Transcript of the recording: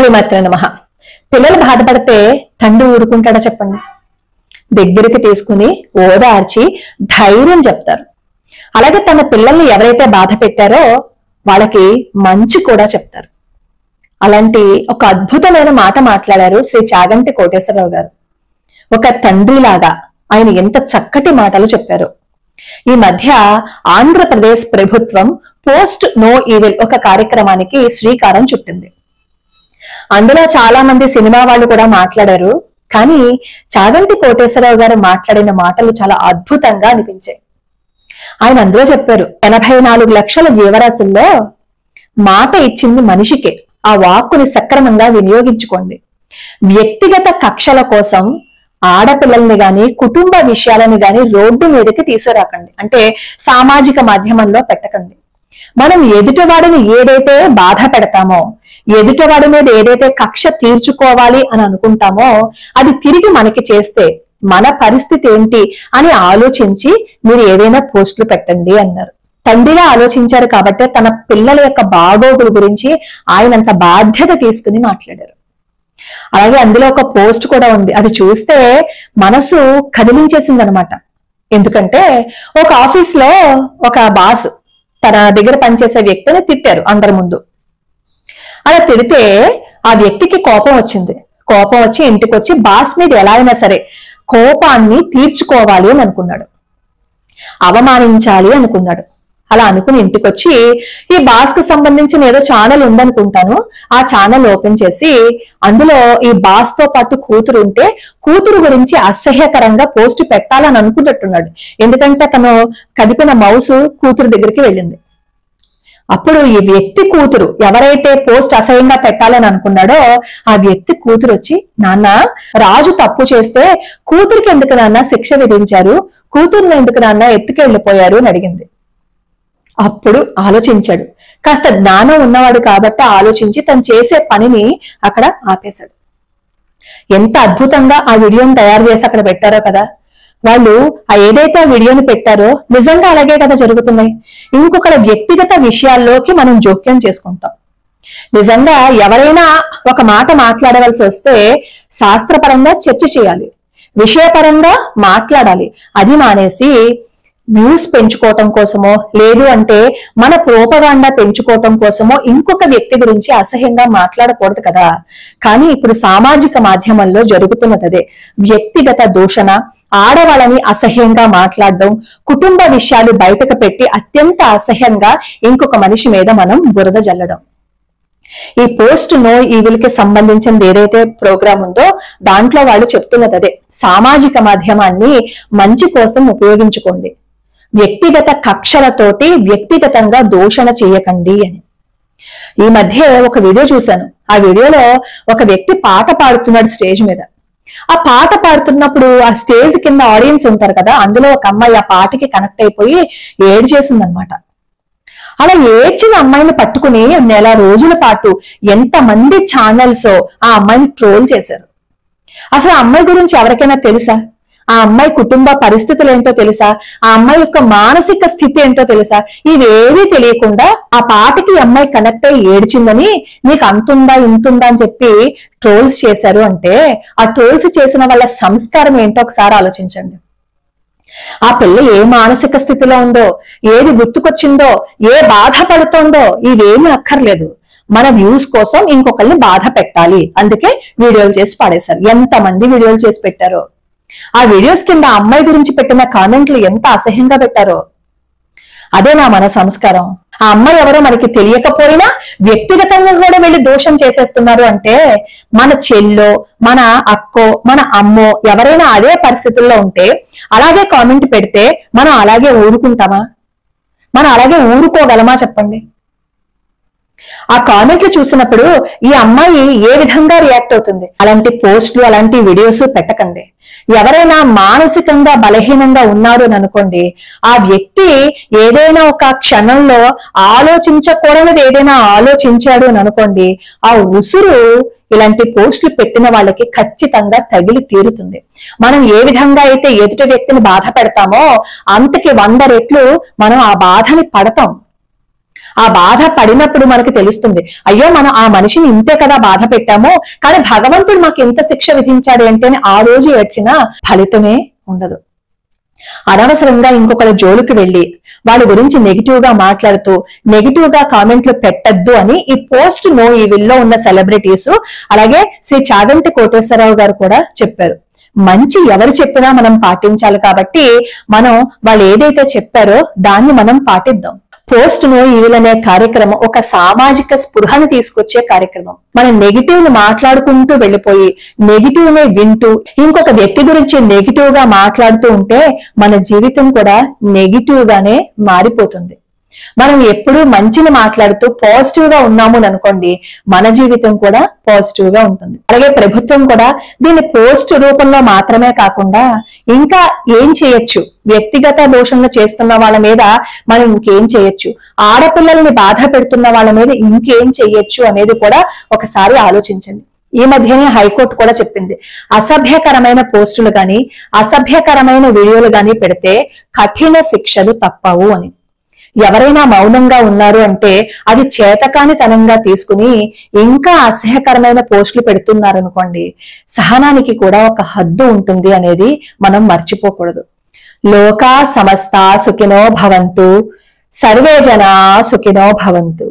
శ్రీమాత్రే నమః. పిల్లలు బాధపడితే తండ్రి ఊరుకుంటాడా చెప్పండి? దగ్గరికి తీసుకుని ఓదార్చి ధైర్యం చెప్తారు. అలాగే తన పిల్లల్ని ఎవరైతే బాధ పెట్టారో వాళ్ళకి మంచి కూడా చెప్తారు. అలాంటి ఒక అద్భుతమైన మాట మాట్లాడారు శ్రీ చాగంటి కోటేశ్వరరావు గారు. ఒక తండ్రిలాగా ఆయన ఎంత చక్కటి మాటలు చెప్పారు. ఈ మధ్య ఆంధ్రప్రదేశ్ ప్రభుత్వం పోస్ట్ నో ఈవిల్ ఒక కార్యక్రమానికి శ్రీకారం చుట్టింది. అందులో చాలా మంది సినిమా వాళ్ళు కూడా మాట్లాడారు. కానీ చాగంటి కోటేశ్వరరావు గారు మాట్లాడిన మాటలు చాలా అద్భుతంగా అనిపించాయి. ఆయన అందులో చెప్పారు, 84 లక్షల జీవరాశుల్లో మాట ఇచ్చింది మనిషికే. ఆ వాక్కుని సక్రమంగా వినియోగించుకోండి. వ్యక్తిగత కక్షల కోసం ఆడపిల్లల్ని గాని కుటుంబ విషయాలను గాని రోడ్డు మీదకి తీసుకురాకండి. అంటే సామాజిక మాధ్యమంలో పెట్టకండి. మనం ఎదుటివాడిని ఏదైతే బాధ పెడతామో, ఎదుటివాడి మీద ఏదైతే కక్ష తీర్చుకోవాలి అని అనుకుంటామో అది తిరిగి మనకి చేస్తే మన పరిస్థితి ఏంటి అని ఆలోచించి మీరు ఏదైనా పోస్టులు పెట్టండి అన్నారు. తండ్రిగా ఆలోచించారు కాబట్టి తన పిల్లల యొక్క బాగోగుల గురించి ఆయనంత బాధ్యత తీసుకుని మాట్లాడారు. అలాగే అందులో ఒక పోస్ట్ కూడా ఉంది. అది చూస్తే మనసు కదిలించేసింది అనమాట. ఎందుకంటే ఒక ఆఫీస్ లో ఒక బాస్ తన దగ్గర పనిచేసే వ్యక్తిని తిట్టారు అందరి ముందు. అలా తిడితే ఆ వ్యక్తికి కోపం వచ్చింది. కోపం వచ్చి ఇంటికి వచ్చి బాస్ మీద ఎలా అయినా సరే కోపాన్ని తీర్చుకోవాలి అని అనుకున్నాడు, అవమానించాలి అనుకున్నాడు. అలా అనుకుని ఇంటికి వచ్చి ఈ బాస్ కు సంబంధించిన ఏదో ఛానల్ ఉందనుకుంటాను, ఆ ఛానల్ ఓపెన్ చేసి అందులో ఈ బాస్ తో పాటు కూతురు ఉంటే కూతురు గురించి అసహ్యకరంగా పోస్ట్ పెట్టాలని అనుకున్నట్టున్నాడు. ఎందుకంటే తను కదిపిన మౌసు కూతురు దగ్గరికి వెళ్ళింది. అప్పుడు ఈ వ్యక్తి కూతురు ఎవరైతే పోస్ట్ అసహ్యంగా పెట్టాలని అనుకున్నాడో ఆ వ్యక్తి కూతురు వచ్చి, నాన్న రాజు తప్పు చేస్తే కూతురికి ఎందుకు నాన్న శిక్ష విధించారు, కూతురుని ఎందుకు నాన్న ఎత్తుకెళ్ళిపోయారు అని అడిగింది. అప్పుడు ఆలోచించాడు. కాస్త జ్ఞానం ఉన్నవాడు కాబట్టి ఆలోచించి తను చేసే పనిని అక్కడ ఆపేశాడు. ఎంత అద్భుతంగా ఆ వీడియోని తయారు చేసి అక్కడ పెట్టారో కదా. వాళ్ళు ఏదైతే ఆ వీడియోని పెట్టారో నిజంగా అలాగే కదా జరుగుతున్నాయి. ఇంకొకరి వ్యక్తిగత విషయాల్లోకి మనం జోక్యం చేసుకుంటాం. నిజంగా ఎవరైనా ఒక మాట మాట్లాడవలసి వస్తే శాస్త్రపరంగా చర్చ చేయాలి, విషయపరంగా మాట్లాడాలి. అది మానేసి వ్యూస్ పెంచుకోవటం కోసమో లేదు అంటే మన ప్రోపగాండా పెంచుకోవటం కోసమో ఇంకొక వ్యక్తి గురించి అసహ్యంగా మాట్లాడకూడదు కదా. కానీ ఇప్పుడు సామాజిక మాధ్యమంలో జరుగుతున్నది అదే. వ్యక్తిగత దూషణ, ఆడవాళ్ళని అసహ్యంగా మాట్లాడడం, కుటుంబ విషయాలు బయటకు పెట్టి అత్యంత అసహ్యంగా ఇంకొక మనిషి మీద మనం బురద జల్లడం. ఈ పోస్ట్ నో ఈవిల్ కి సంబంధించింది ఏదైతే ప్రోగ్రామ్ ఉందో దాంట్లో వాళ్ళు చెప్తున్నది అదే. సామాజిక మాధ్యమాన్ని మంచి కోసం ఉపయోగించుకోండి. వ్యక్తిగత కక్షలతోటి వ్యక్తిగతంగా దూషణ చేయకండి అని. ఈ మధ్య ఒక వీడియో చూశాను. ఆ వీడియోలో ఒక వ్యక్తి పాట పాడుతున్నాడు స్టేజ్ మీద. ఆ పాట పాడుతున్నప్పుడు ఆ స్టేజ్ కింద ఆడియన్స్ ఉంటారు కదా, అందులో ఒక అమ్మాయి ఆ పాటకి కనెక్ట్ అయిపోయి ఏడ్చేసింది అనమాట. అలా ఏడ్చిన అమ్మాయిని పట్టుకుని నెల రోజుల పాటు ఎంతమంది ఛానల్స్ ఆ అమ్మాయిని ట్రోల్ చేశారు. అసలు ఆ అమ్మాయి గురించి ఎవరికైనా తెలుసా? ఆ అమ్మాయి కుటుంబ పరిస్థితులు ఏంటో తెలుసా? ఆ అమ్మాయి యొక్క మానసిక స్థితి ఏంటో తెలుసా? ఇవేవీ తెలియకుండా ఆ పాటకి అమ్మాయి కనెక్ట్ అయ్యి ఏడ్చిందని నీకు అంతుందా ఇంతుందా అని చెప్పి ట్రోల్స్ చేశారు. అంటే ఆ ట్రోల్స్ చేసిన వాళ్ళ సంస్కారం ఏంటో ఒకసారి ఆలోచించండి. ఆ పిల్ల ఏ మానసిక స్థితిలో ఉందో, ఏది గుర్తుకొచ్చిందో, ఏ బాధ పడుతోందో ఇవేమీ అక్కర్లేదు. మన వ్యూస్ కోసం ఇంకొకరిని బాధ పెట్టాలి, అందుకే వీడియోలు చేసి పాడేశారు. ఎంతమంది వీడియోలు చేసి పెట్టారో. ఆ వీడియోస్ కింద అమ్మాయి గురించి పెట్టిన కామెంట్లు ఎంత అసహ్యంగా పెట్టారో. అదేనా మన సంస్కారం? ఆ అమ్మాయి ఎవరో మనకి తెలియకపోయినా వ్యక్తిగతంగా కూడా వెళ్ళి దోషం చేసేస్తున్నారు అంటే మన చెల్లో, మన అక్కో, మన అమ్మో ఎవరైనా అదే పరిస్థితుల్లో ఉంటే అలాగే కామెంట్ పెడితే మనం అలాగే ఊరుకుంటామా? మనం అలాగే ఊరుకోగలమా చెప్పండి? ఆ కామెంట్లు చూసినప్పుడు ఈ అమ్మాయి ఏ విధంగా రియాక్ట్ అవుతుంది? అలాంటి పోస్టులు అలాంటి వీడియోస్ పెట్టకండి. ఎవరైనా మానసికంగా బలహీనంగా ఉన్నారు అని అనుకోండి, ఆ వ్యక్తి ఏదైనా ఒక క్షణంలో ఆలోచించకూడనిది ఏదైనా ఆలోచించాడు అని అనుకోండి, ఆ ఉసురు ఇలాంటి పోస్టులు పెట్టిన వాళ్ళకి ఖచ్చితంగా తగిలి తీరుతుంది. మనం ఏ విధంగా అయితే ఎదుటి వ్యక్తిని బాధ పెడతామో అంతకి 100 రెట్లు మనం ఆ బాధని పడతాం. ఆ బాధ పడినప్పుడు మనకు తెలుస్తుంది, అయ్యో మనం ఆ మనిషిని ఇంతే కదా బాధ పెట్టాము, కానీ భగవంతుడు మాకు ఎంత శిక్ష విధించాడు అంటే అని ఆ రోజు ఏడ్చినా ఫలితమే ఉండదు. అనవసరంగా ఇంకొకరి జోలికి వెళ్లి వాళ్ళ గురించి నెగిటివ్ గా మాట్లాడుతూ నెగిటివ్ గా కామెంట్లు పెట్టద్దు అని ఈ పోస్ట్ నో ఈవిల్ లో ఉన్న సెలబ్రిటీస్, అలాగే శ్రీ చాగంటి కోటేశ్వరరావు గారు కూడా చెప్పారు. మంచి ఎవరు చెప్పినా మనం పాటించాలి కాబట్టి మనం వాళ్ళు ఏదైతే చెప్పారో దాన్ని మనం పాటిద్దాం. పోస్ట్ నో ఈవిల్ అనే కార్యక్రమం ఒక సామాజిక స్పృహను తీసుకొచ్చే కార్యక్రమం. మనం నెగిటివ్ ని మాట్లాడుకుంటూ వెళ్ళిపోయి నెగిటివ్ ని వింటూ ఇంకొక వ్యక్తి గురించి నెగిటివ్ గా మాట్లాడుతూ ఉంటే మన జీవితం కూడా నెగిటివ్ గానే మారిపోతుంది. మనం ఎప్పుడూ మంచిని మాట్లాడుతూ పాజిటివ్ గా ఉన్నాము అని అనుకోండి, మన జీవితం కూడా పాజిటివ్ గా ఉంటుంది. అలాగే ప్రభుత్వం కూడా దీన్ని పోస్ట్ రూపంలో మాత్రమే కాకుండా ఇంకా ఏం చేయొచ్చు, వ్యక్తిగత దోషంగా చేస్తున్న వాళ్ళ మీద మనం ఇంకేం చేయొచ్చు, ఆడపిల్లల్ని బాధ పెడుతున్న వాళ్ళ మీద ఇంకేం చేయొచ్చు అనేది కూడా ఒకసారి ఆలోచించండి. ఈ మధ్యనే హైకోర్టు కూడా చెప్పింది, అసభ్యకరమైన పోస్టులు గాని అసభ్యకరమైన వీడియోలు గాని పెడితే కఠిన శిక్షలు తప్పవు అని. ఎవరైనా మౌనంగా ఉన్నారు అంటే అది చేతకానితనంగా తీసుకుని ఇంకా అసహ్యకరమైన పోస్టులు పెడుతున్నారనుకోండి, సహనానికి కూడా ఒక హద్దు ఉంటుంది అనేది మనం మర్చిపోకూడదు. లోకా సమస్త సుఖినో భవంతు, సర్వే జనా సుఖినో భవంతు.